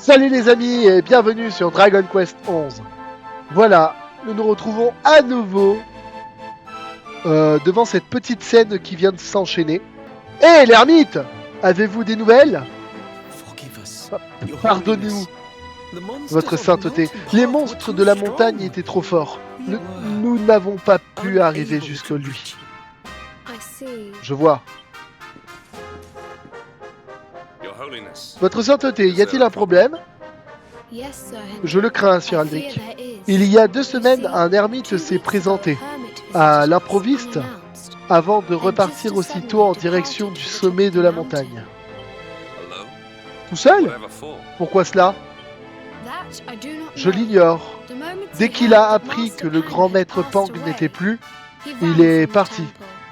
Salut les amis et bienvenue sur Dragon Quest 11. Voilà, nous nous retrouvons à nouveau devant cette petite scène qui vient de s'enchaîner. Hé l'ermite, avez-vous des nouvelles? Pardonnez-nous, votre sainteté. Les monstres de la montagne étaient trop forts. Nous n'avons pas pu arriver jusqu'à lui. Je vois. Votre sainteté, y a-t-il un problème? Je le crains, Sir Aldrich. Il y a 2 semaines, un ermite s'est présenté à l'improviste avant de repartir aussitôt en direction du sommet de la montagne. Tout seul? Pourquoi cela? Je l'ignore. Dès qu'il a appris que le grand maître Pang n'était plus, il est parti.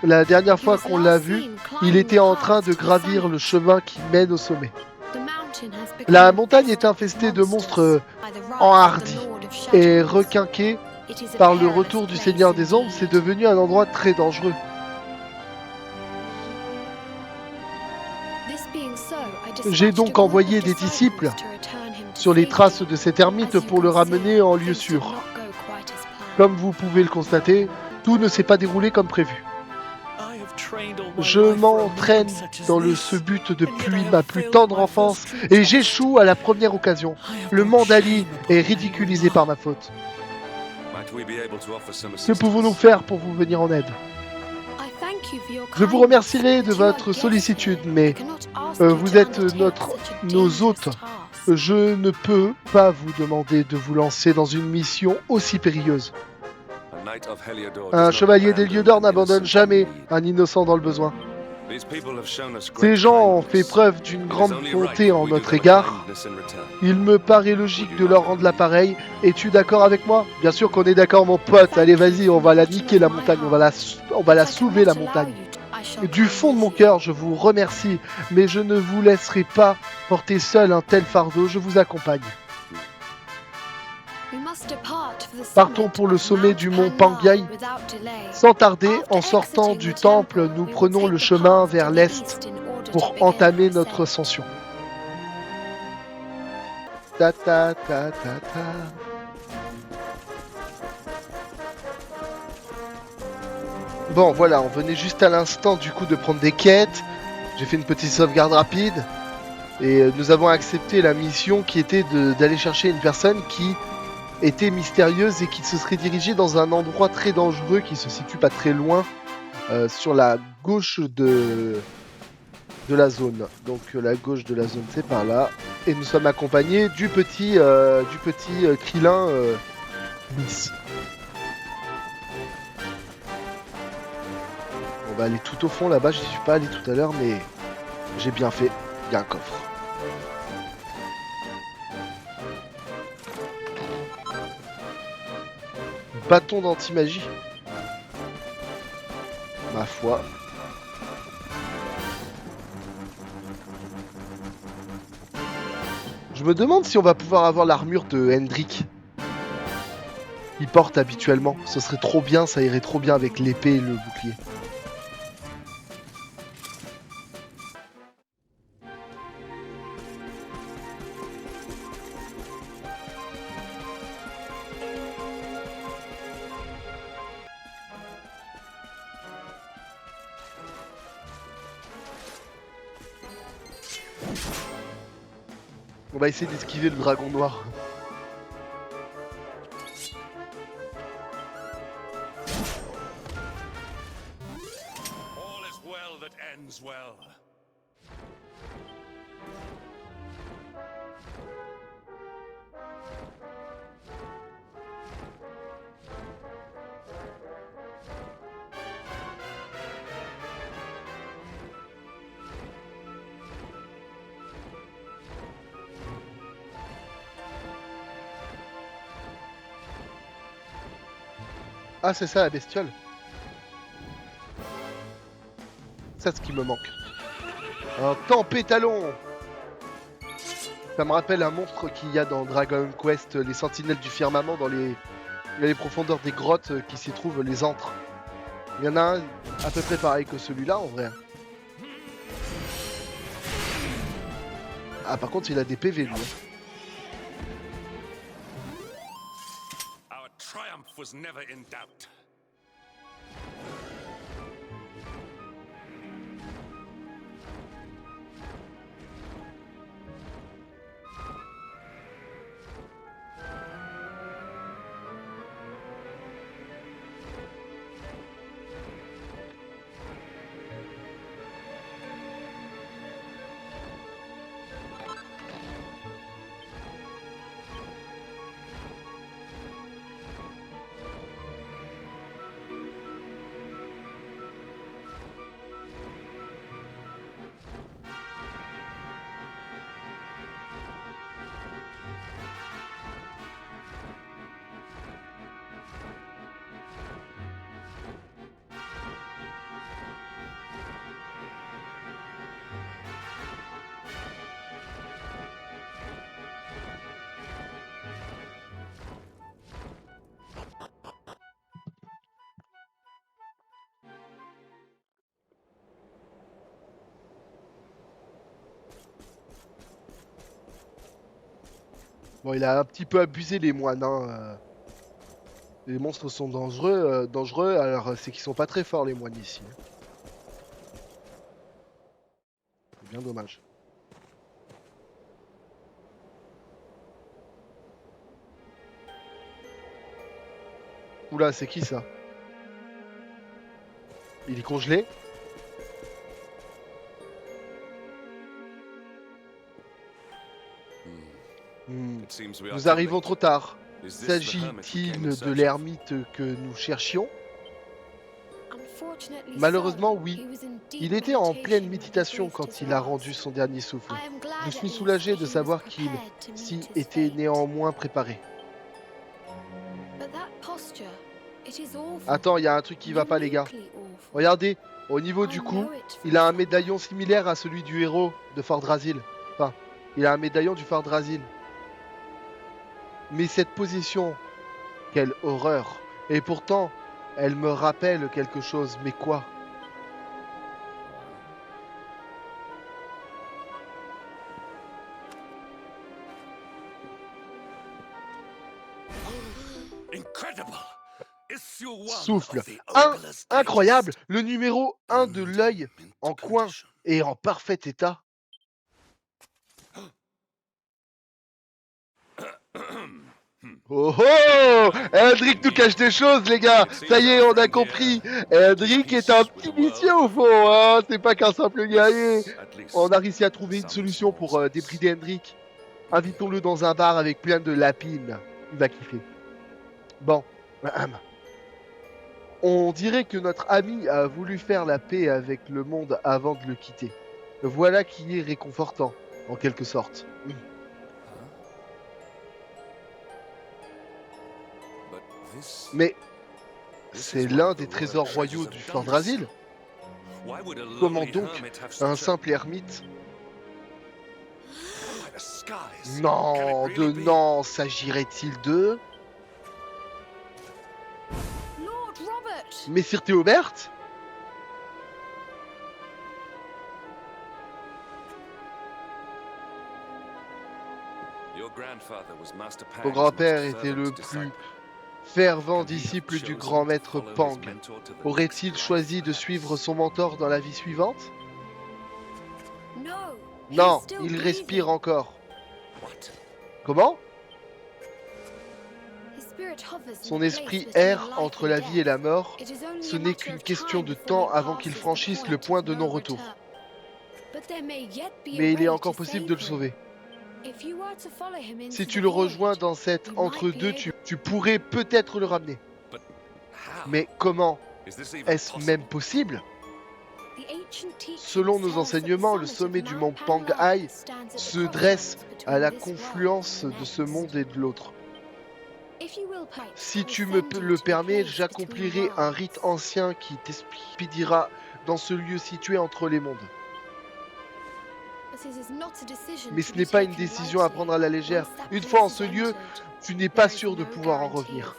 La dernière fois qu'on l'a vu, il était en train de gravir le chemin qui mène au sommet. La montagne est infestée de monstres enhardis et requinqués par le retour du Seigneur des Ombres. C'est devenu un endroit très dangereux. J'ai donc envoyé des disciples sur les traces de cet ermite pour le ramener en lieu sûr. Comme vous pouvez le constater, tout ne s'est pas déroulé comme prévu. Je m'entraîne dans ce but depuis ma plus tendre enfance et j'échoue à la première occasion. Le Mandali est ridiculisé par ma faute. Que pouvons-nous faire pour vous venir en aide? Je vous remercierai de votre sollicitude, mais vous êtes nos hôtes. Je ne peux pas vous demander de vous lancer dans une mission aussi périlleuse. Un chevalier d'Héliodor n'abandonne jamais un innocent dans le besoin. Ces gens ont fait preuve d'une grande bonté en notre égard. Il me paraît logique de leur rendre l'appareil. Es-tu d'accord avec moi? Bien sûr qu'on est d'accord, mon pote. Allez, vas-y, on va la niquer, la montagne. On va la soulever, la montagne. Du fond de mon cœur, je vous remercie, mais je ne vous laisserai pas porter seul un tel fardeau. Je vous accompagne. Partons pour le sommet du mont Pangyai. Sans tarder, en sortant du temple, nous prenons le chemin vers l'est pour entamer notre ascension. Ta ta ta ta ta. Bon, voilà, on venait juste à l'instant du coup de prendre des quêtes. J'ai fait une petite sauvegarde rapide et nous avons accepté la mission qui était d'aller chercher une personne qui était mystérieuse et qui se serait dirigée dans un endroit très dangereux qui se situe pas très loin sur la gauche de la zone. Donc la gauche de la zone c'est par là et nous sommes accompagnés du petit Krillin Miss. On va aller tout au fond là-bas, j'y suis pas allé tout à l'heure mais j'ai bien fait, il y a un coffre. Bâton d'anti-magie. Ma foi. Je me demande si on va pouvoir avoir l'armure de Hendrik. Il porte habituellement. Ce serait trop bien, ça irait trop bien avec l'épée et le bouclier. On va essayer d'esquiver le dragon noir. Ah, c'est ça la bestiole. C'est ce qui me manque. Un tempétalon. Ça me rappelle un monstre qu'il y a dans Dragon Quest, les sentinelles du firmament dans les profondeurs des grottes qui s'y trouvent, les antres. Il y en a un à peu près pareil que celui-là en vrai. Ah par contre il a des PV lui. Bon, il a un petit peu abusé les moines, hein. Les monstres sont dangereux, alors c'est qu'ils sont pas très forts les moines ici. C'est bien dommage. Oula, c'est qui ça? Il est congelé? Nous arrivons trop tard. S'agit-il de l'ermite que nous cherchions? Malheureusement, oui. Il était en pleine méditation quand il a rendu son dernier souffle. Je suis soulagé de savoir qu'il s'y était néanmoins préparé. Attends, il y a un truc qui va pas, les gars. Regardez, au niveau du cou, il a un médaillon similaire à celui du héros de Fort Drasil. Enfin, il a un médaillon du Fort Drasil. Mais cette position, quelle horreur! Et pourtant, elle me rappelle quelque chose, mais quoi? Souffle. Incroyable! Le numéro 1 de l'œil en coin et en parfait état. Oh oh! Hendrik nous cache des choses, les gars! Ça y est, on a compris! Hendrik est un petit vicieux au fond, hein! C'est pas qu'un simple guerrier! On a réussi à trouver une solution pour débrider Hendrik. Invitons-le dans un bar avec plein de lapines. Il va kiffer. Bon. On dirait que notre ami a voulu faire la paix avec le monde avant de le quitter. Voilà qui est réconfortant, en quelque sorte. Mais c'est l'un des trésors royaux du Fort Drasil. Comment donc un simple ermite? Non, s'agirait-il de... Messire Théobert? Ton grand-père était le plus fervent disciple du grand maître Pang. Aurait-il choisi de suivre son mentor dans la vie suivante? Non, il respire encore. Comment? Son esprit erre entre la vie et la mort. Ce n'est qu'une question de temps avant qu'il franchisse le point de non-retour. Mais il est encore possible de le sauver. Si tu le rejoins dans cet entre-deux, tu pourrais peut-être le ramener. Mais comment? Est-ce même possible? Selon nos enseignements, le sommet du mont Pangai se dresse à la confluence de ce monde et de l'autre. Si tu me le permets, j'accomplirai un rite ancien qui t'expédiera dans ce lieu situé entre les mondes. Mais ce n'est pas une décision à prendre à la légère. Une fois en ce lieu, tu n'es pas sûr de pouvoir en revenir.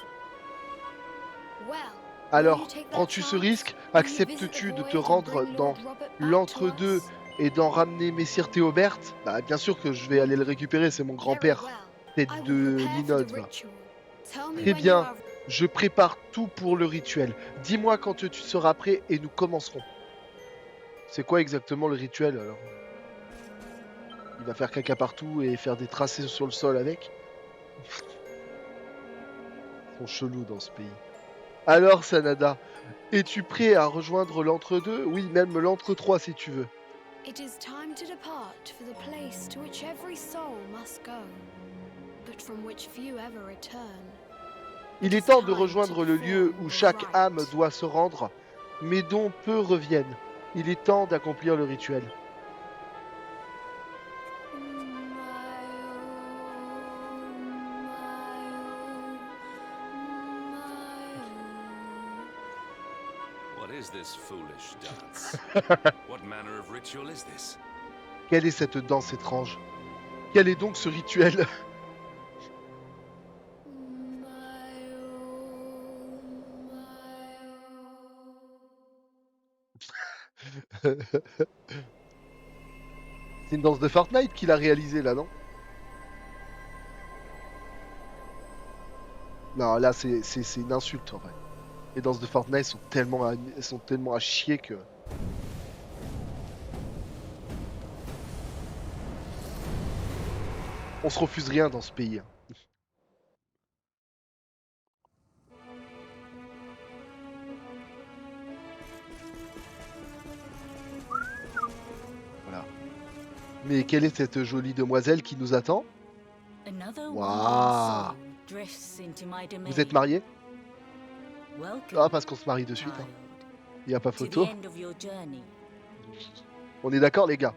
Alors, prends-tu ce risque? Acceptes-tu de te rendre dans l'entre-deux et d'en ramener Messire Théobert? Bah, bien sûr que je vais aller le récupérer, c'est mon grand-père, tête de Linode. Très bien, Je prépare tout pour le rituel. Dis-moi quand tu seras prêt et nous commencerons. C'est quoi exactement le rituel alors? Il va faire caca partout et faire des tracés sur le sol avec? Ils sont chelous dans ce pays. Alors, Sanada, es-tu prêt à rejoindre l'entre-deux? Oui, même l'entre-trois si tu veux. It is time to depart for the place to which every soul must go, but from which few ever return. Il est temps de rejoindre le lieu où chaque âme doit se rendre, mais dont peu reviennent. Il est temps d'accomplir le rituel. Quelle est cette danse étrange? Quel est donc ce rituel? C'est une danse de Fortnite qu'il a réalisée là, non? Non, là c'est une insulte en vrai. Les danses de Fortnite sont tellement à chier que... On se refuse rien dans ce pays. Voilà. Mais quelle est cette jolie demoiselle qui nous attend? Waouh! Vous êtes mariés? Ah, parce qu'on se marie de suite. Hein. Il n'y a pas photo. On est d'accord, les gars?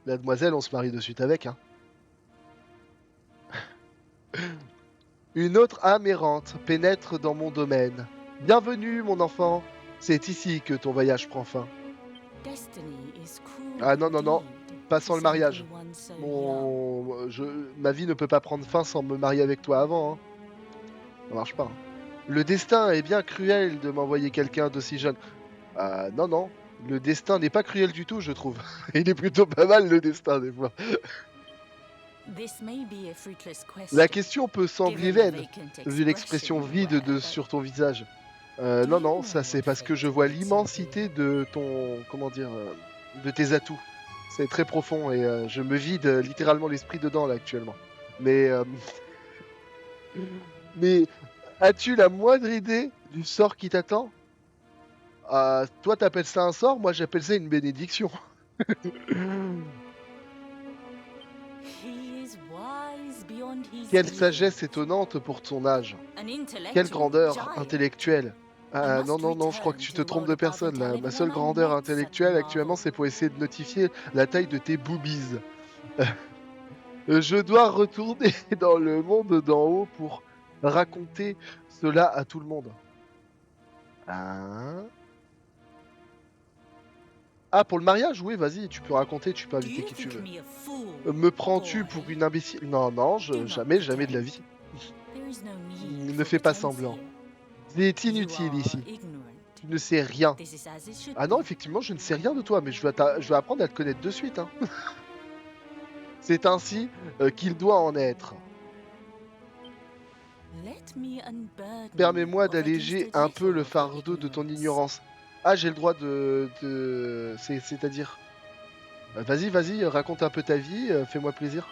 La demoiselle, on se marie de suite avec. Hein. Une autre âme errante pénètre dans mon domaine. Bienvenue, mon enfant. C'est ici que ton voyage prend fin. Ah non, non, non. Pas sans le mariage. Ma vie ne peut pas prendre fin sans me marier avec toi avant. Hein. Ça marche pas. Hein. Le destin est bien cruel de m'envoyer quelqu'un d'aussi jeune. Non, non. Le destin n'est pas cruel du tout, je trouve. Il est plutôt pas mal, le destin, des fois. La question peut sembler vaine, vu l'expression vide sur ton visage. Non, non, ça c'est parce que je vois l'immensité de ton... Comment dire de tes atouts. C'est très profond et je me vide littéralement l'esprit dedans, là, actuellement. Mais... Mais... As-tu la moindre idée du sort qui t'attend? Toi, t'appelles ça un sort, moi j'appelle ça une bénédiction. Quelle sagesse étonnante pour ton âge. Quelle grandeur intellectuelle. Non, non, non, je crois que tu te trompes de personne là. Ma seule grandeur intellectuelle actuellement, c'est pour essayer de notifier la taille de tes boobies. Je dois retourner dans le monde d'en haut pour raconter cela à tout le monde. Hein? Ah, pour le mariage? Oui, vas-y, tu peux raconter, tu peux inviter qui tu veux. Me prends-tu pour une imbécile? Non, non, jamais de la vie. Ne fais pas semblant. C'est inutile ici. Tu ne sais rien. Ah non, effectivement, je ne sais rien de toi, mais je vais apprendre à te connaître de suite. Hein. C'est ainsi qu'il doit en être. Permets-moi d'alléger un peu le fardeau de ton ignorance. Ah, j'ai le droit de... C'est-à-dire... Vas-y, raconte un peu ta vie, fais-moi plaisir.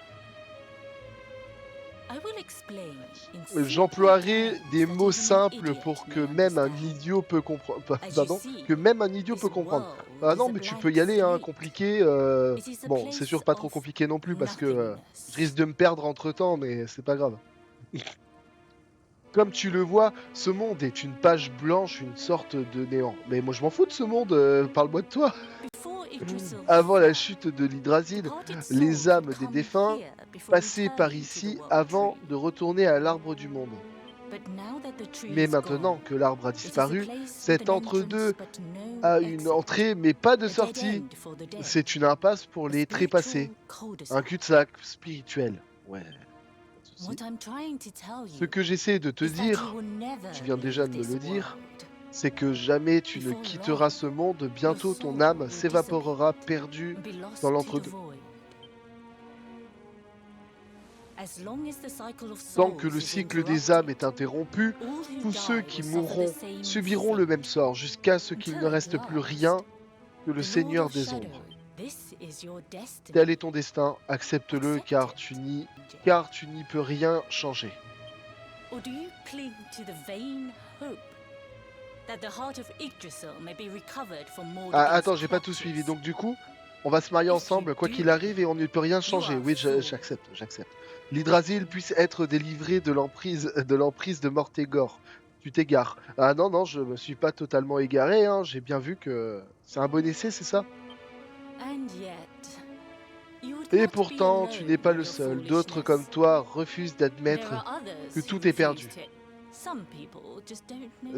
J'emploierai des mots simples pour que même un idiot peut comprendre. Pardon, que même un idiot peut comprendre. Ah non, mais tu peux y aller, hein, compliqué. Bon, c'est sûr pas trop compliqué non plus parce que je risque de me perdre entre temps, mais c'est pas grave. Comme tu le vois, ce monde est une page blanche, une sorte de néant. Mais moi je m'en fous de ce monde, parle-moi de toi. Avant la chute de l'Hydrasil, les âmes des défunts passaient par ici avant de retourner à l'arbre du monde. Mais maintenant que l'arbre a disparu, cet entre-deux a une entrée mais pas de sortie. C'est une impasse pour les trépassés. Un cul-de-sac spirituel. Ouais. Ce que j'essaie de te dire, tu viens déjà de me le dire, c'est que jamais tu ne quitteras ce monde, bientôt ton âme s'évaporera perdue dans l'entre-deux. Tant que le cycle des âmes est interrompu, tous ceux qui mourront subiront le même sort jusqu'à ce qu'il ne reste plus rien que le Seigneur des Ombres. Tel est ton destin, accepte-le car tu n'y peux rien changer. Ah, attends, j'ai pas tout suivi. Donc du coup, on va se marier ensemble, quoi qu'il arrive, et on ne peut rien changer. Oui, j'accepte. L'Yggdrasil puisse être délivré de l'emprise de Mortégor. Tu t'égares. Ah non, je me suis pas totalement égaré, hein. J'ai bien vu que c'est un bon essai, c'est ça? Et pourtant, tu n'es pas le seul. D'autres comme toi refusent d'admettre que tout est perdu.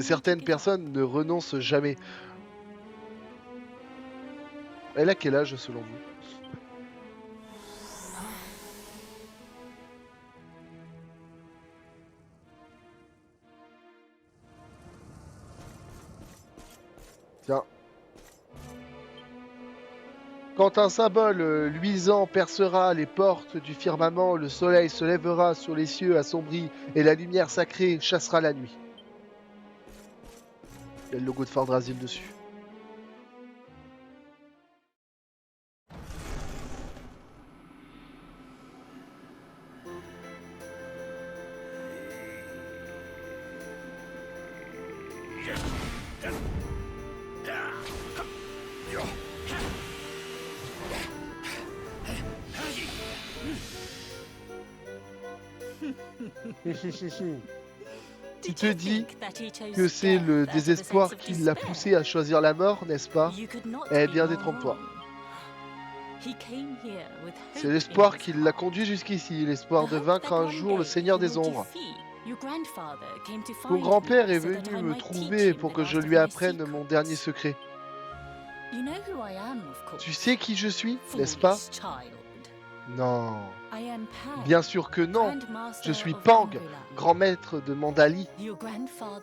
Certaines personnes ne renoncent jamais. Elle a quel âge selon vous? Tiens. Quand un symbole luisant percera les portes du firmament, le soleil se lèvera sur les cieux assombris et la lumière sacrée chassera la nuit. Il y a le logo de Fordrasil dessus. Tu te dis que c'est le désespoir qui l'a poussé à choisir la mort, n'est-ce pas? Eh bien, détrompe-toi. C'est l'espoir qui l'a conduit jusqu'ici, l'espoir de vaincre un jour le Seigneur des Ombres. Ton grand-père est venu me trouver pour que je lui apprenne mon dernier secret. Tu sais qui je suis, n'est-ce pas? Non. Bien sûr que non. Je suis Pang, grand maître de Mandali.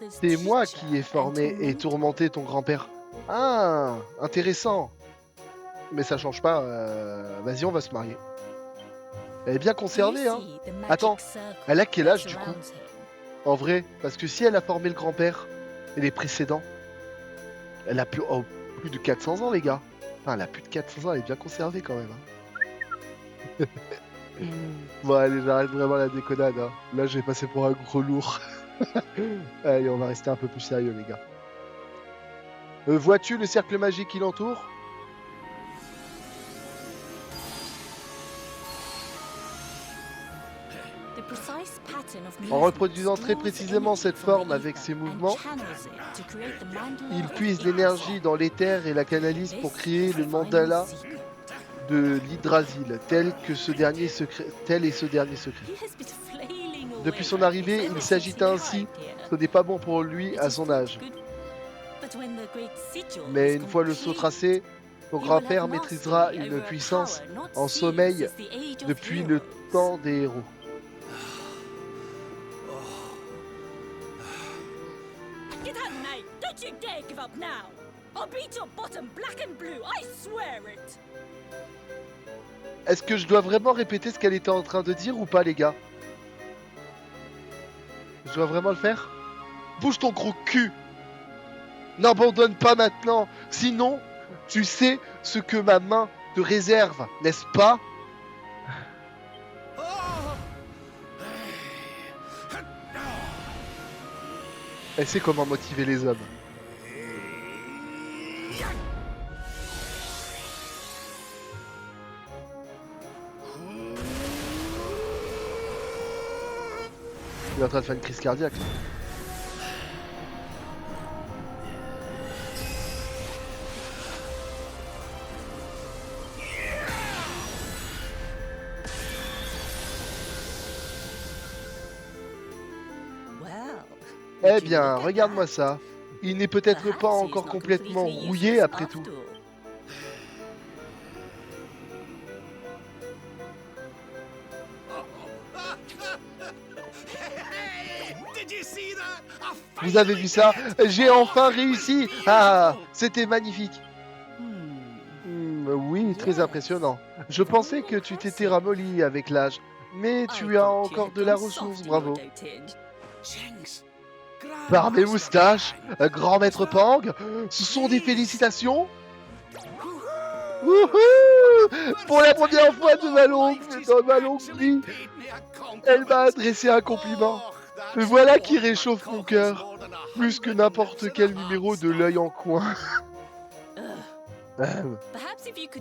C'est moi qui ai formé et tourmenté ton grand-père. Ah, intéressant. Mais ça change pas. Vas-y, on va se marier. Elle est bien conservée, hein. Attends, elle a quel âge du coup? En vrai, parce que si elle a formé le grand-père et les précédents, elle a plus de 400 ans, les gars. Enfin, elle a plus de 400 ans, elle est bien conservée quand même. Hein. Bon, allez, j'arrête vraiment la déconnade. Hein. Là, je vais passer pour un gros lourd. Allez, on va rester un peu plus sérieux, les gars. Vois-tu le cercle magique qui l'entoure? En reproduisant très précisément cette forme avec ses mouvements, il puise l'énergie dans l'éther et la canalise pour créer le mandala de l'Yggdrasil, tel est ce dernier secret. Depuis son arrivée, il s'agite ainsi, ce n'est pas bon pour lui à son âge. Mais une fois le saut tracé, ton grand-père maîtrisera une puissance en sommeil depuis le temps des héros. Est-ce que je dois vraiment répéter ce qu'elle était en train de dire ou pas, les gars? Je dois vraiment le faire? Bouge ton gros cul! N'abandonne pas maintenant, sinon tu sais ce que ma main te réserve, n'est-ce pas? Elle sait comment motiver les hommes. Il est en train de faire une crise cardiaque. Eh bien, regarde-moi ça. Il n'est peut-être pas encore complètement rouillé après tout. Vous avez vu ça? J'ai enfin réussi! Ah, c'était magnifique. Oui, très impressionnant. Je pensais que tu t'étais ramolli avec l'âge. Mais tu as encore de la ressource, bravo. Par mes moustaches, grand maître Pang, ce sont des félicitations. Wouhou! Pour la première fois de ma longue vie, elle m'a adressé un compliment. Me voilà qui réchauffe mon cœur, plus que n'importe quel numéro de l'œil en coin.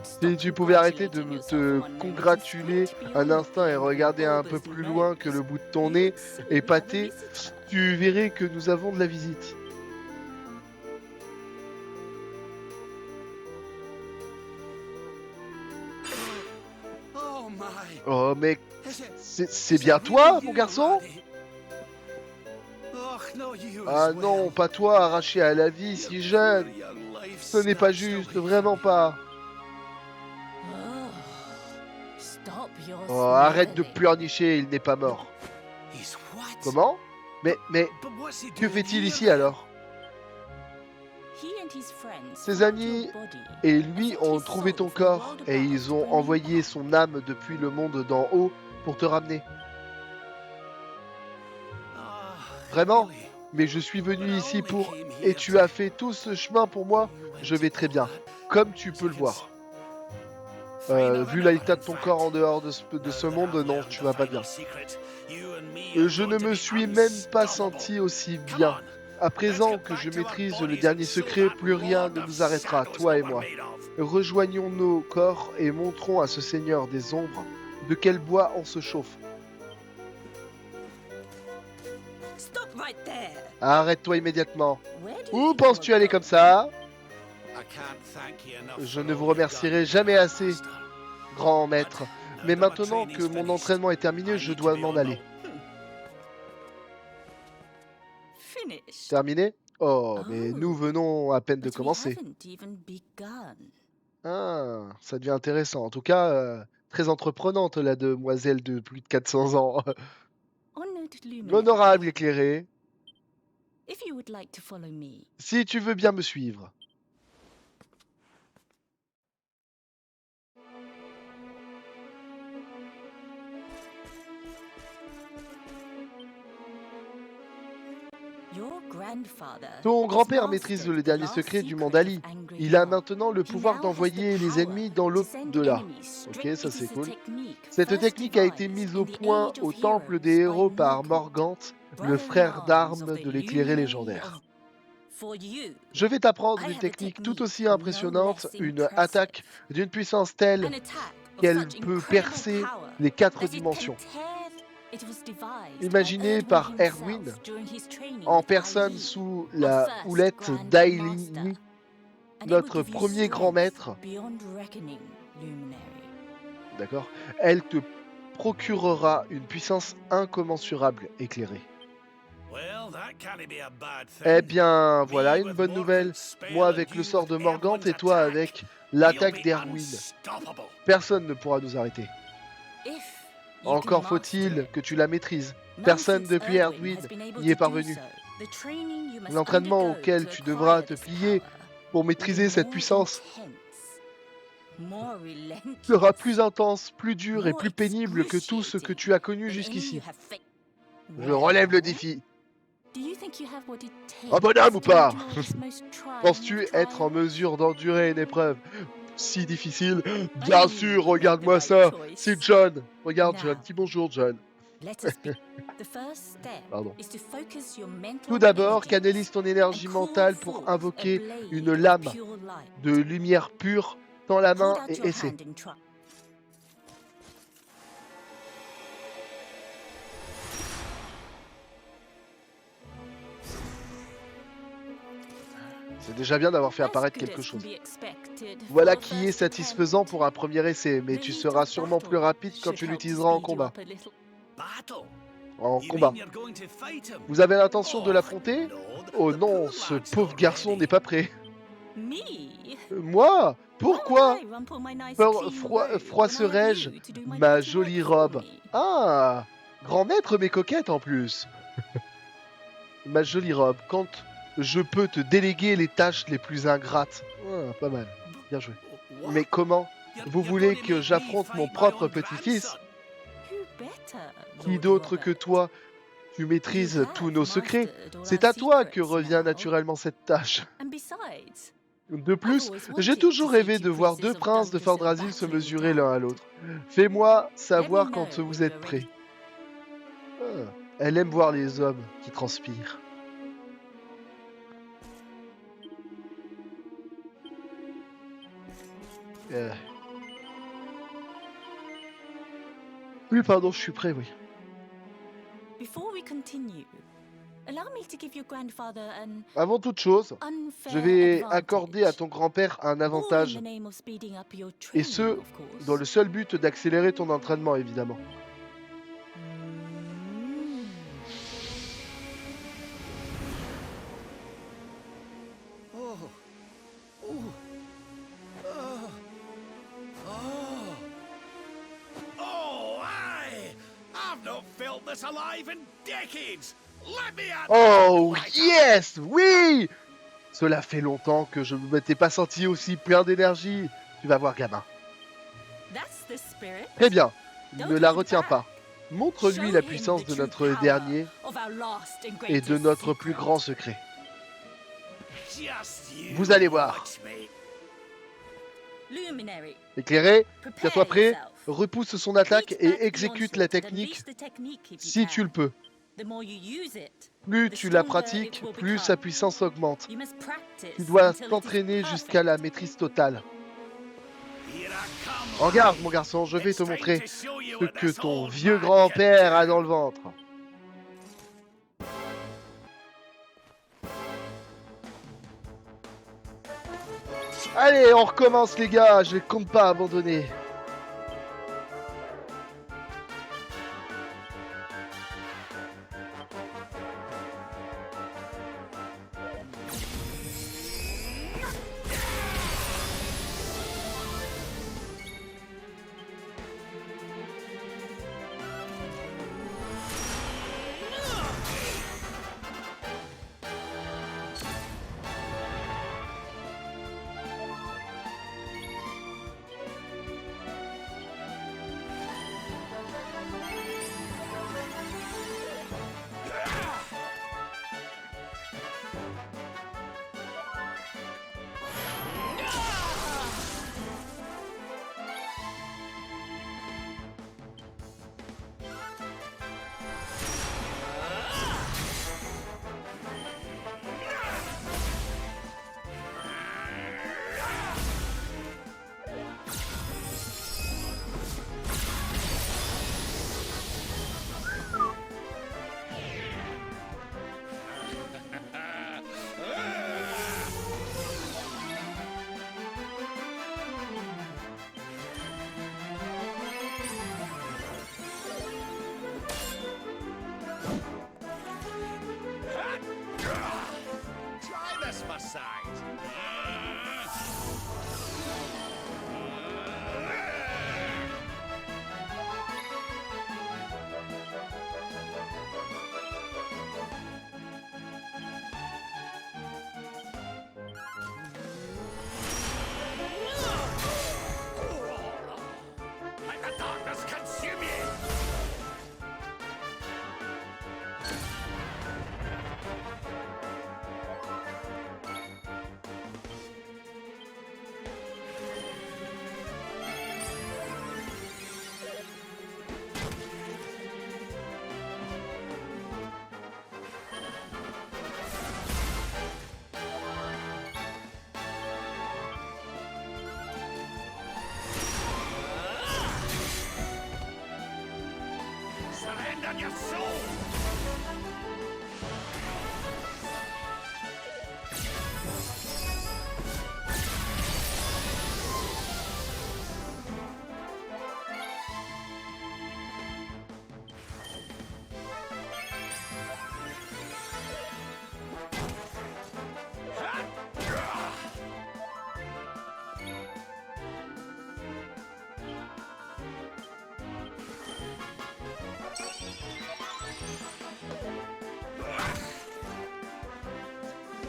Si tu pouvais arrêter de te congratuler un instant et regarder un peu plus loin que le bout de ton nez épaté, tu verrais que nous avons de la visite. Oh mec, c'est bien toi, mon garçon? Ah non, pas toi, arraché à la vie si jeune. Ce n'est pas juste, vraiment pas. Oh, arrête de pleurnicher, il n'est pas mort. Comment? Mais, que fait-il ici alors? Ses amis et lui ont trouvé ton corps et ils ont envoyé son âme depuis le monde d'en haut pour te ramener. Vraiment? Mais je suis venu ici pour... Et tu as fait tout ce chemin pour moi? Je vais très bien, comme tu peux le voir. Vu l'état de ton corps en dehors de ce monde, non, tu vas pas bien. Je ne me suis même pas senti aussi bien. À présent que je maîtrise le dernier secret, plus rien ne nous arrêtera, toi et moi. Rejoignons nos corps et montrons à ce seigneur des ombres de quel bois on se chauffe. Arrête-toi immédiatement. Où penses-tu aller comme ça? Je ne vous remercierai jamais assez, grand maître. Mais maintenant que mon entraînement est terminé, je dois m'en aller. Terminé? Oh, mais nous venons à peine de commencer. Ah, ça devient intéressant. En tout cas, très entreprenante, la demoiselle de plus de 400 ans. L'honorable éclairé. Si tu veux bien me suivre. Ton grand-père maîtrise le dernier secret du Mandali. Il a maintenant le pouvoir d'envoyer les ennemis dans l'au-delà. Ok, ça c'est cool. Cette technique a été mise au point au temple des héros par Morganthe, le frère d'armes de l'éclairé légendaire. Je vais t'apprendre une technique tout aussi impressionnante, une attaque d'une puissance telle qu'elle peut percer les 4 dimensions. Imaginé par Erwin en personne sous la houlette d'Ailini, notre premier grand maître. D'accord. Elle te procurera une puissance incommensurable, éclairée. Eh bien, voilà une bonne nouvelle. Moi avec le sort de Morganthe et toi avec l'attaque d'Erwin. Personne ne pourra nous arrêter. Encore faut-il que tu la maîtrises. Personne depuis Erwin n'y est parvenu. L'entraînement auquel tu devras te plier pour maîtriser cette puissance sera plus intense, plus dur et plus pénible que tout ce que tu as connu jusqu'ici. Je relève le défi. Un bonhomme ou pas? Penses-tu être en mesure d'endurer une épreuve si difficile? Bien sûr, regarde-moi ça. C'est John. Regarde John. Dis bonjour John. Pardon. Tout d'abord, canalise ton énergie mentale pour invoquer une lame de lumière pure. Tends la main et essaie. C'est déjà bien d'avoir fait apparaître quelque chose. Voilà qui est satisfaisant pour un premier essai, mais tu seras sûrement plus rapide quand tu l'utiliseras en combat. En combat. Vous avez l'intention de l'affronter? Oh non, ce pauvre garçon n'est pas prêt. Moi? Pourquoi? Froisserais-je ma jolie robe? Ah, grand maître mais coquette en plus. Ma jolie robe, quand je peux te déléguer les tâches les plus ingrates. Ah, pas mal, bien joué. Mais comment? Vous voulez que j'affronte mon propre petit-fils? Qui d'autre que toi, tu maîtrises tous nos secrets? C'est à toi que revient naturellement cette tâche. De plus, j'ai toujours rêvé de voir deux princes de Fordrasil se mesurer l'un à l'autre. Fais-moi savoir quand vous êtes prêts. Ah, elle aime voir les hommes qui transpirent. Oui, pardon, je suis prêt, oui. Avant toute chose, je vais accorder à ton grand-père un avantage, et ce, dans le seul but d'accélérer ton entraînement, évidemment. Oh, yes! Oui! Cela fait longtemps que je ne m'étais pas senti aussi plein d'énergie. Tu vas voir, gamin. Très bien, ne la retiens pas. Montre-lui la puissance de notre dernier et de notre plus grand secret. Vous allez voir. Éclairé, tiens-toi prêt, repousse son attaque et exécute la technique si tu le peux. Plus tu la pratiques, plus sa puissance augmente. Tu dois t'entraîner jusqu'à la maîtrise totale. Regarde, mon garçon, je vais te montrer ce que ton vieux grand-père a dans le ventre. Allez, on recommence les gars, je ne compte pas abandonner.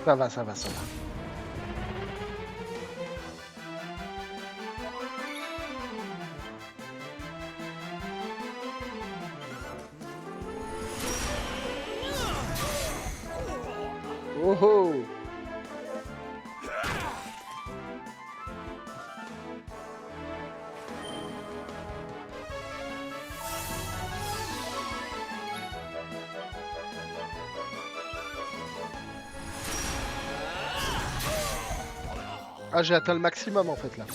Ça va, ça va, ça va. Oh oh. Ah, j'ai atteint le maximum en fait là.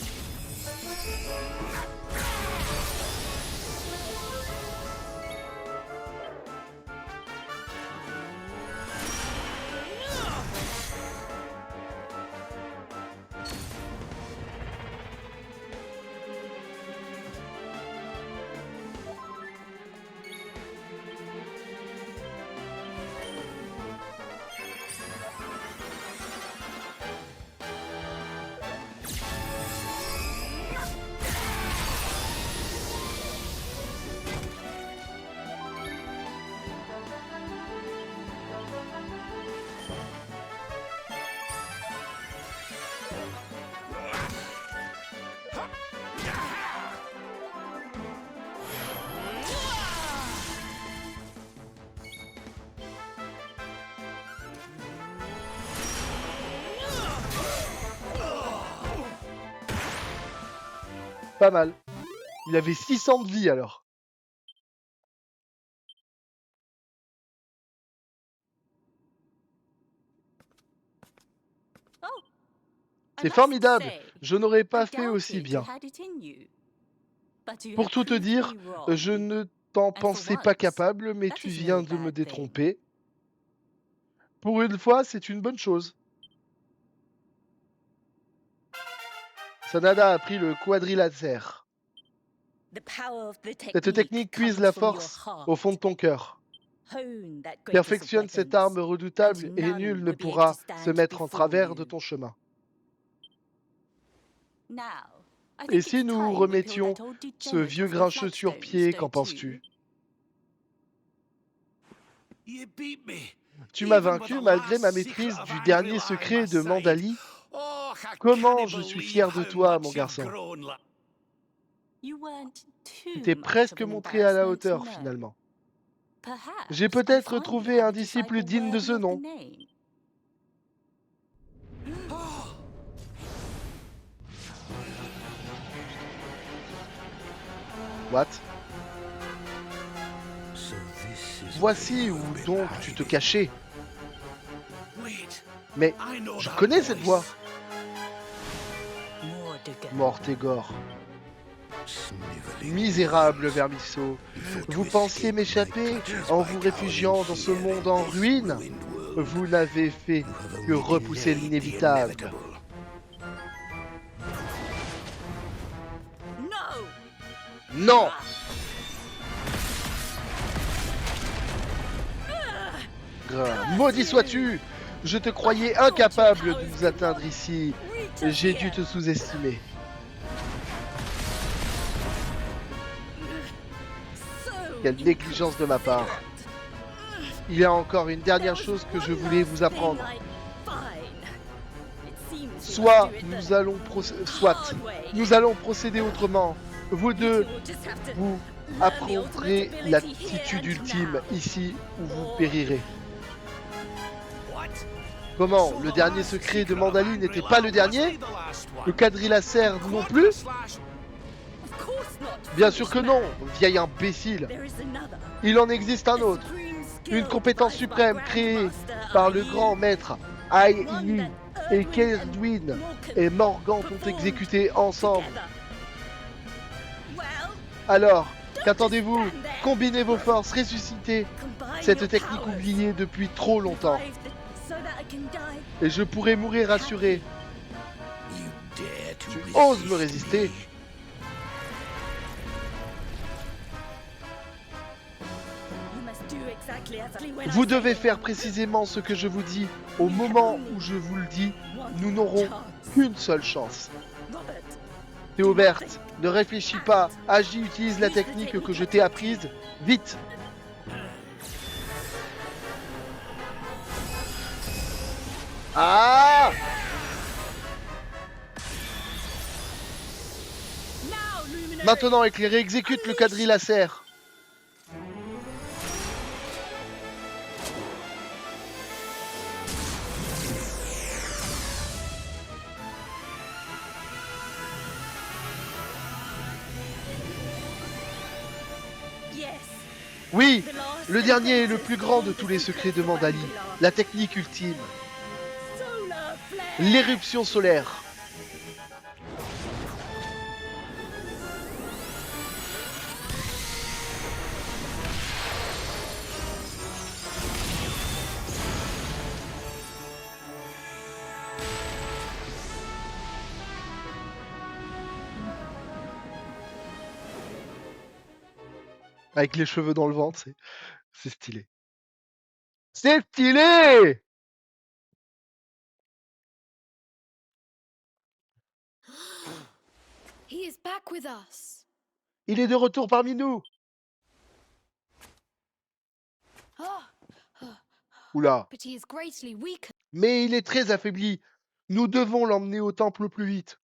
Pas mal. Il avait 600 de vie alors. C'est formidable. Je n'aurais pas fait aussi bien. Pour tout te dire, je ne t'en pensais pas capable, mais tu viens de me détromper. Pour une fois, c'est une bonne chose. Sanada a pris le quadrilatère. Cette technique puise la force au fond de ton cœur. Perfectionne cette arme redoutable et nul ne pourra se mettre en travers de ton chemin. Et si nous remettions ce vieux grincheux sur pied, qu'en penses-tu? Tu m'as vaincu malgré ma maîtrise du dernier secret de Mandali. Comment je suis fier de toi, mon garçon. Tu t'es presque montré à la hauteur, finalement. J'ai peut-être trouvé un disciple digne de ce nom. What? Voici où donc tu te cachais. Mais je connais cette voix. Mortégor. Misérable vermisseau, vous pensiez m'échapper en vous réfugiant dans ce monde en ruine? Vous n'avez fait que repousser l'inévitable. Non! Maudit sois-tu! Je te croyais incapable de nous atteindre ici. J'ai dû te sous-estimer. Quelle négligence de ma part. Il y a encore une dernière chose que je voulais vous apprendre. Soit nous allons procéder autrement. Vous deux, vous apprendrez l'attitude ultime ici où vous périrez. Comment? Le dernier secret de Mandali n'était pas le dernier? Le quadrilatère non plus? Bien sûr que non, vieil imbécile. Il en existe un autre. Une compétence suprême créée par le grand maître Ai Yi et Kedwin et Morgan ont exécuté ensemble. Alors, qu'attendez-vous? Combinez vos forces, ressuscitez cette technique oubliée depuis trop longtemps. Et je pourrai mourir rassuré. Tu oses me résister? Vous devez faire précisément ce que je vous dis. Au moment où je vous le dis, nous n'aurons qu'une seule chance. Théobert, ne réfléchis pas. Agis, utilise la technique que je t'ai apprise. Vite! Ah! Maintenant, éclairé, exécute le quadrilatère. Oui, le dernier et le plus grand de tous les secrets de Mandali, la technique ultime, l'éruption solaire. Avec les cheveux dans le ventre, c'est stylé. C'est stylé! Il est de retour parmi nous. Oula. Mais il est très affaibli. Nous devons l'emmener au temple au plus vite.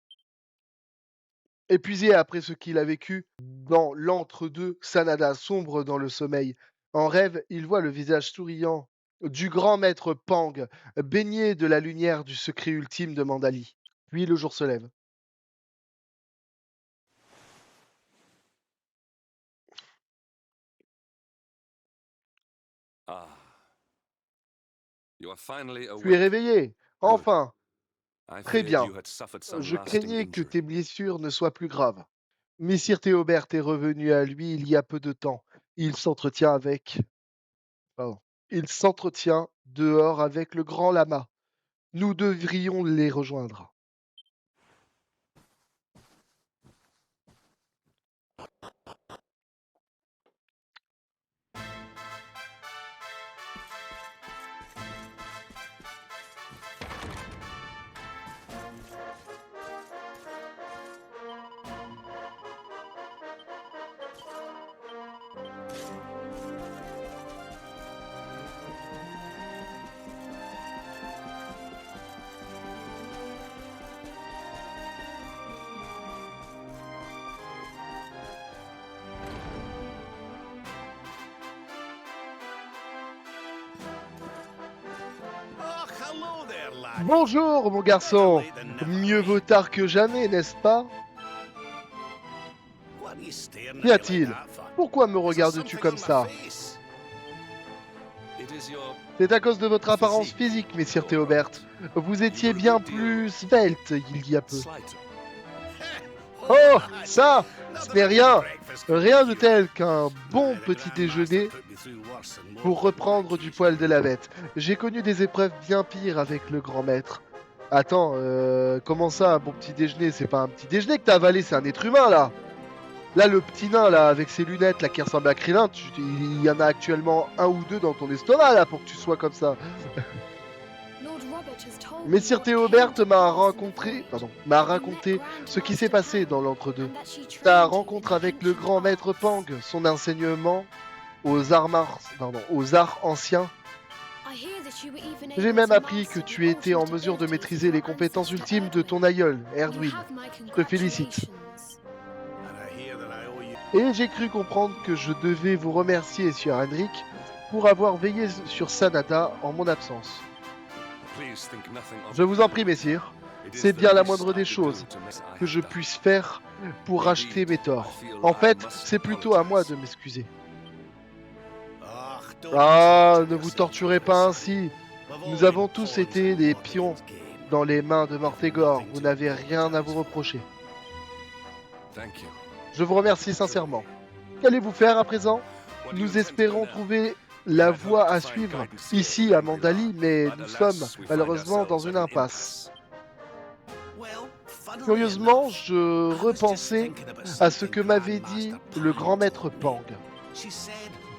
Épuisé après ce qu'il a vécu dans l'entre-deux, Sanada sombre dans le sommeil. En rêve, il voit le visage souriant du grand maître Pang, baigné de la lumière du secret ultime de Mandali. Puis le jour se lève. Tu es réveillé. Enfin. Très bien. Je craignais que tes blessures ne soient plus graves. Messire Théobert est revenu à lui il y a peu de temps. Il s'entretient Il s'entretient dehors avec le grand lama. Nous devrions les rejoindre. Bonjour, mon garçon. Mieux vaut tard que jamais, n'est-ce pas? Qu'y a-t-il? Pourquoi me regardes-tu comme ça? C'est à cause de votre apparence physique, messire Théobert. Vous étiez bien plus svelte il y a peu. Oh, ça, ce n'est rien. Rien de tel qu'un bon petit déjeuner pour reprendre du poil de la bête. J'ai connu des épreuves bien pires avec le grand maître. Attends, comment ça, un bon petit déjeuner? C'est pas un petit déjeuner que t'as avalé, c'est un être humain, là. Là, le petit nain, là, avec ses lunettes, là, qui ressemble à Krillin, il y en a actuellement un ou deux dans ton estomac, là, pour que tu sois comme ça. Messire Théobert m'a raconté ce qui s'est passé dans l'entre-deux. Ta rencontre avec le grand maître Pang, son enseignement aux arts anciens. J'ai même appris que tu étais en mesure de maîtriser les compétences ultimes de ton aïeul, Erdwin. Je te félicite. Et j'ai cru comprendre que je devais vous remercier, Sir Henrik, pour avoir veillé sur Sanada en mon absence. Je vous en prie, messire. C'est bien la moindre des choses que je puisse faire pour racheter mes torts. En fait, c'est plutôt à moi de m'excuser. Ah, ne vous torturez pas ainsi. Nous avons tous été des pions dans les mains de Mortégor. Vous n'avez rien à vous reprocher. Je vous remercie sincèrement. Qu'allez-vous faire à présent? Nous espérons trouver la voie à suivre ici à Mandali, mais nous sommes malheureusement dans une impasse. Curieusement, je repensais à ce que m'avait dit le grand maître Pang.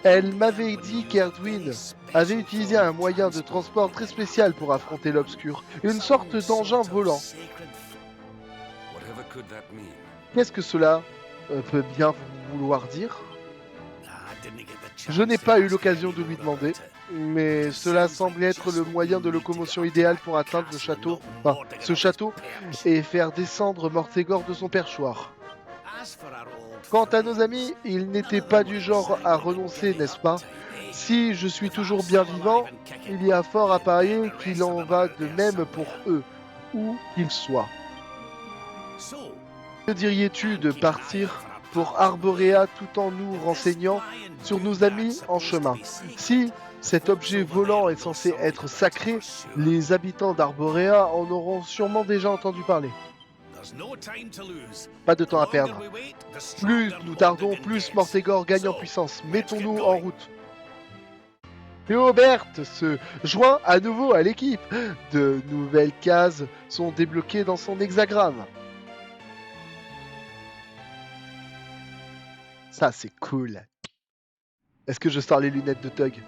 Elle m'avait dit qu'Erdwin avait utilisé un moyen de transport très spécial pour affronter l'obscur, une sorte d'engin volant. Qu'est-ce que cela peut bien vouloir dire? Je n'ai pas eu l'occasion de lui demander, mais cela semble être le moyen de locomotion idéal pour atteindre ce château et faire descendre Mortégor de son perchoir. Quant à nos amis, ils n'étaient pas du genre à renoncer, n'est-ce pas? Si je suis toujours bien vivant, il y a fort à parier qu'il en va de même pour eux, où qu'ils soient. Que diriez-tu de partir pour Arborea tout en nous renseignant sur nos amis en chemin. Si cet objet volant est censé être sacré, les habitants d'Arborea en auront sûrement déjà entendu parler. Pas de temps à perdre. Plus nous tardons, plus Mortegor gagne en puissance. Mettons-nous en route. Théobert se joint à nouveau à l'équipe. De nouvelles cases sont débloquées dans son hexagramme. Ça, c'est cool. Est-ce que je sors les lunettes de Tug?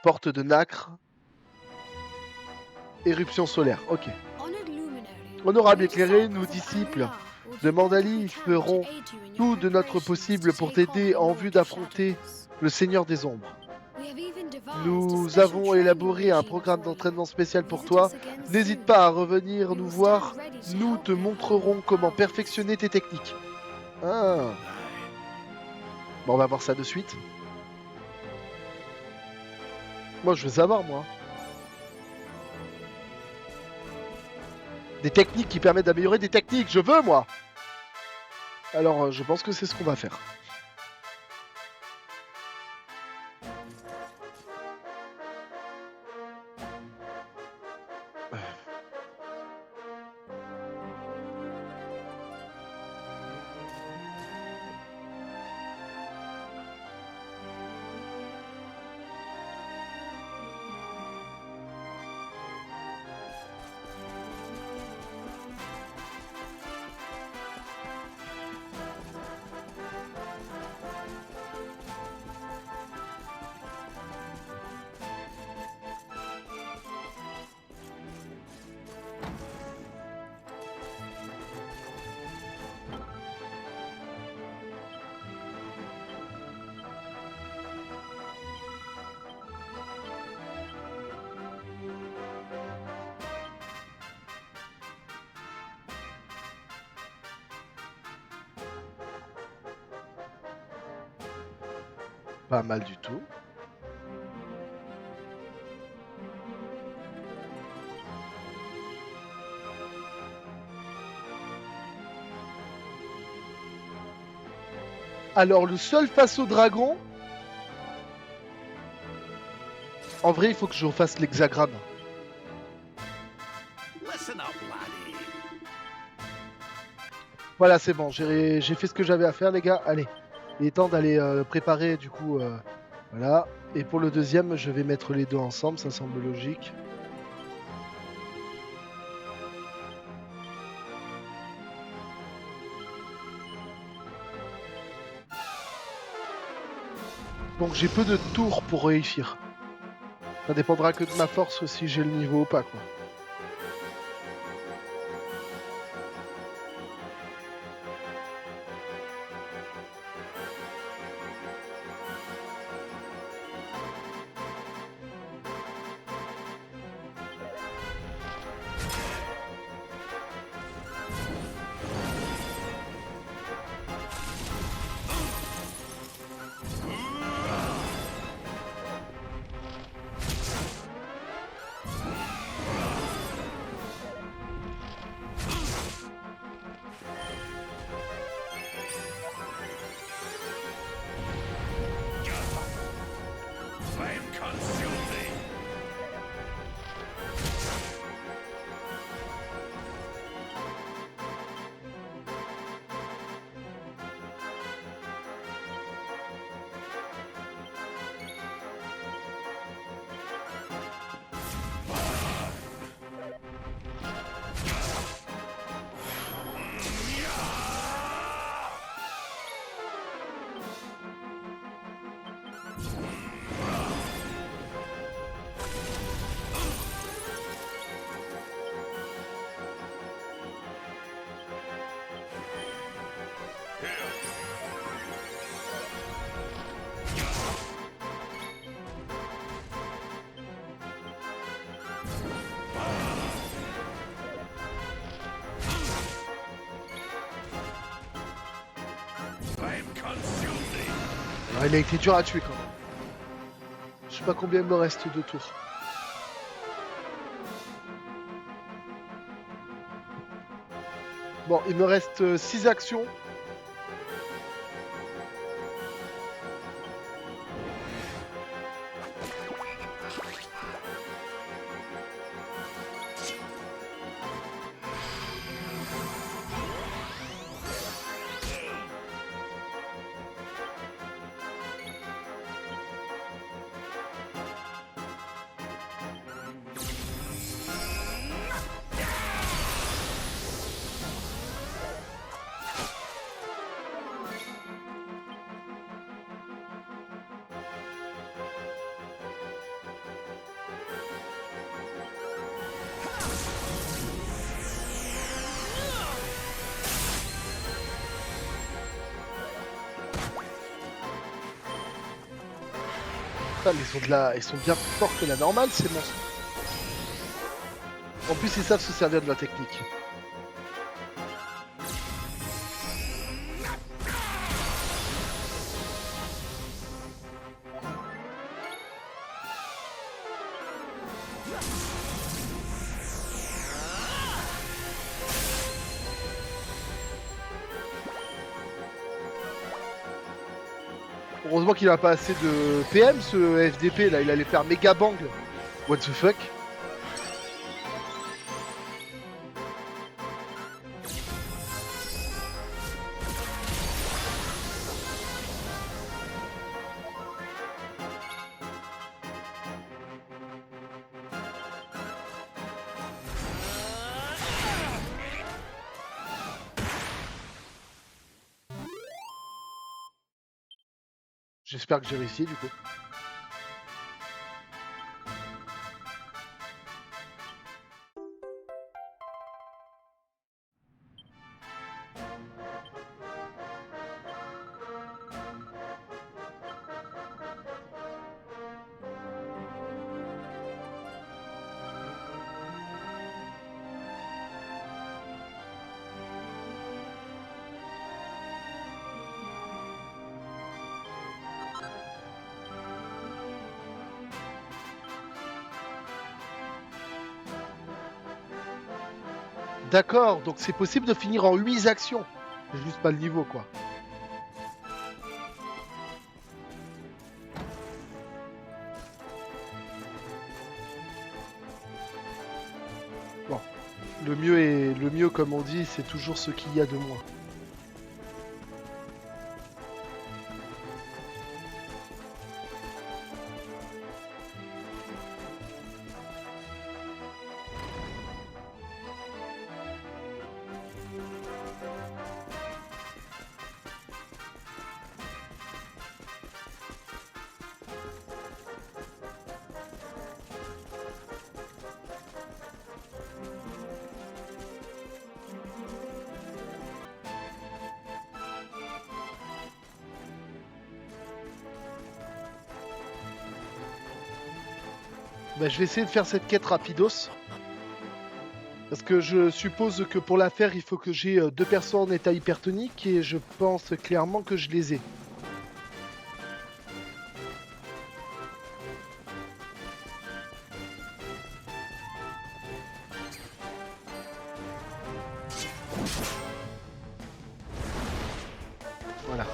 Porte de nacre. Éruption solaire, ok. Honorable éclairé, nos disciples de Mandali feront tout de notre possible pour t'aider en vue d'affronter le Seigneur des Ombres. Nous avons élaboré un programme d'entraînement spécial pour toi. N'hésite pas à revenir nous voir. Nous te montrerons comment perfectionner tes techniques. Ah. Bon, on va voir ça de suite. Moi, je veux savoir, moi. Des techniques qui permettent d'améliorer des techniques. Je veux, moi. Alors, je pense que c'est ce qu'on va faire. Pas mal du tout. Alors, le seul face au dragon... En vrai, il faut que je refasse l'hexagramme. Voilà, c'est bon. J'ai fait ce que j'avais à faire, les gars. Allez. Il est temps d'aller préparer, du coup... voilà. Et pour le deuxième, je vais mettre les deux ensemble. Ça semble logique. Donc j'ai peu de tours pour réussir. Ça dépendra que de ma force si j'ai le niveau ou pas, quoi. Il a été dur à tuer quand même. Je sais pas combien il me reste de tours. Bon, il me reste 6 actions. Mais ils sont bien plus forts que la normale, ces monstres. En plus, ils savent se servir de la technique. Heureusement qu'il a pas assez de PM, ce FDP là, il allait faire méga bang. What the fuck? J'espère que j'ai réussi du coup. D'accord, donc c'est possible de finir en 8 actions. J'ai juste pas le niveau quoi. Bon, le mieux comme on dit, c'est toujours ce qu'il y a de moins. Bah, je vais essayer de faire cette quête rapidos. Parce que je suppose que pour la faire, il faut que j'ai 2 persos en état hypertonique et je pense clairement que je les ai. Voilà.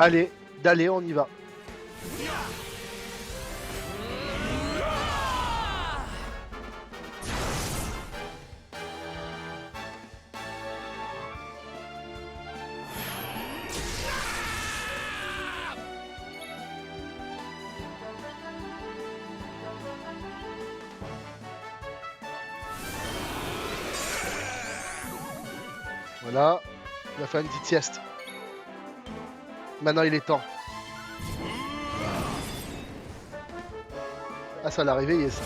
Allez, d'aller, on y va. Voilà, il va faire une petite sieste. Maintenant il est temps. Ah, ça l'a réveillé ça.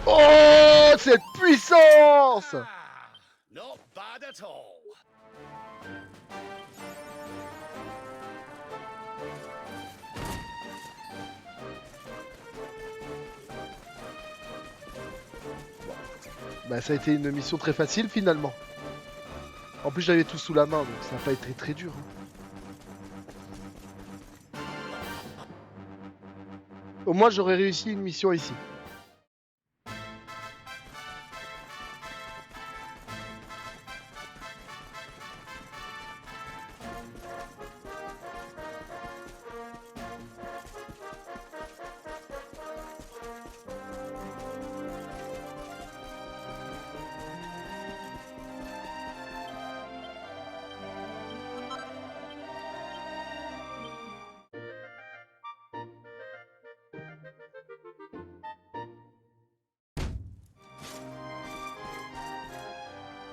Oh, cette puissance! Not bad at all. Bah ça a été une mission très facile finalement. En plus j'avais tout sous la main, donc ça n'a pas été très dur. Au moins j'aurais réussi une mission ici.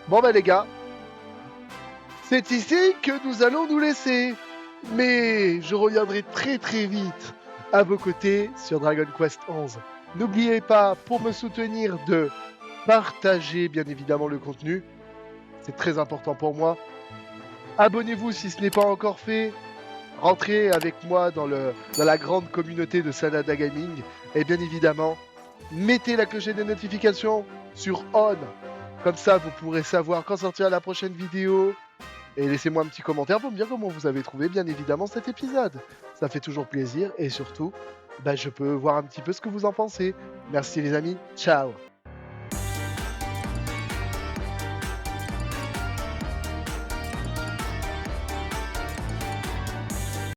Bon bah les gars, c'est ici que nous allons nous laisser. Mais je reviendrai très très vite à vos côtés sur Dragon Quest 11. N'oubliez pas, pour me soutenir, de partager bien évidemment le contenu. C'est très important pour moi. Abonnez-vous si ce n'est pas encore fait. Rentrez avec moi dans la grande communauté de Sanada Gaming. Et bien évidemment, mettez la clochette des notifications sur ON. Comme ça, vous pourrez savoir quand sortira la prochaine vidéo. Et laissez-moi un petit commentaire pour me dire comment vous avez trouvé, bien évidemment, cet épisode. Ça fait toujours plaisir. Et surtout, je peux voir un petit peu ce que vous en pensez. Merci les amis. Ciao.